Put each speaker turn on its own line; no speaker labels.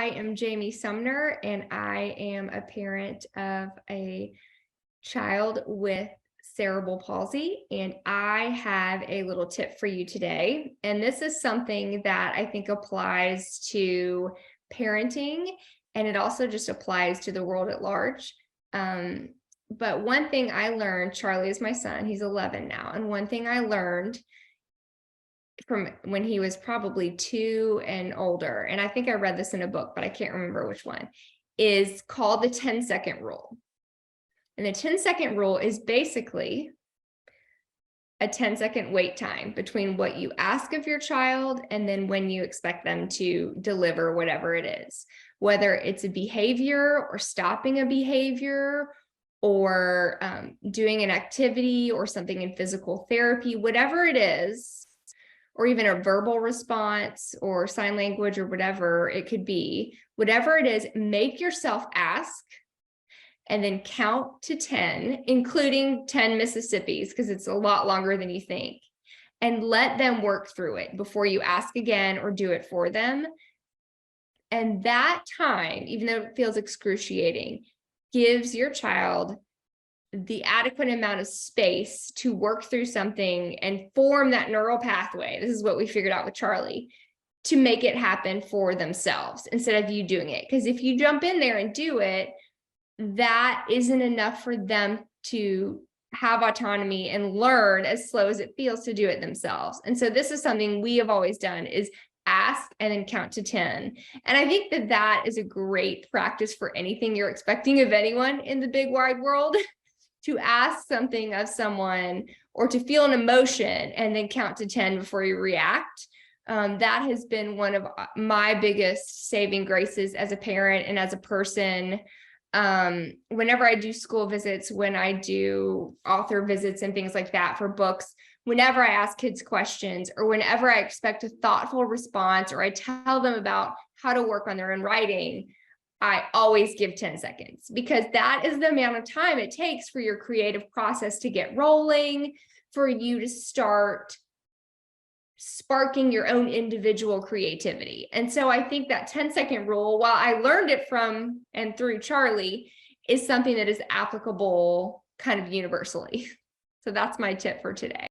I am Jamie Sumner, and I am a parent of a child with cerebral palsy. And I have a little tip for you today. And this is something that I think applies to parenting, and it also just applies to the world at large. But one thing I learned, Charlie is my son, he's 11 now. And one thing I learned from when he was probably 2 and older, and I think I read this in a book, but I can't remember which one, is called the 10-second rule. And the 10-second rule is basically a 10-second wait time between what you ask of your child and then when you expect them to deliver whatever it is, whether it's a behavior or stopping a behavior or doing an activity or something in physical therapy, whatever it is, or even a verbal response or sign language or whatever it could be, whatever it is, make yourself ask and then count to 10, including 10 Mississippis, because it's a lot longer than you think, and let them work through it before you ask again or do it for them. And that time, even though it feels excruciating, gives your child the adequate amount of space to work through something and form that neural pathway. This is what we figured out with Charlie, to make it happen for themselves instead of you doing it. Because if you jump in there and do it, that isn't enough for them to have autonomy and learn as slow as it feels to do it themselves. And so this is something we have always done, is ask and then count to 10. And I think that that is a great practice for anything you're expecting of anyone in the big wide world. To ask something of someone or to feel an emotion and then count to 10 before you react. That has been one of my biggest saving graces as a parent and as a person. Whenever I do school visits, when I do author visits and things like that for books, whenever I ask kids questions or whenever I expect a thoughtful response or I tell them about how to work on their own writing, I always give 10 seconds, because that is the amount of time it takes for your creative process to get rolling, for you to start sparking your own individual creativity. And so I think that 10-second rule, while I learned it from and through Charlie, is something that is applicable kind of universally. So that's my tip for today.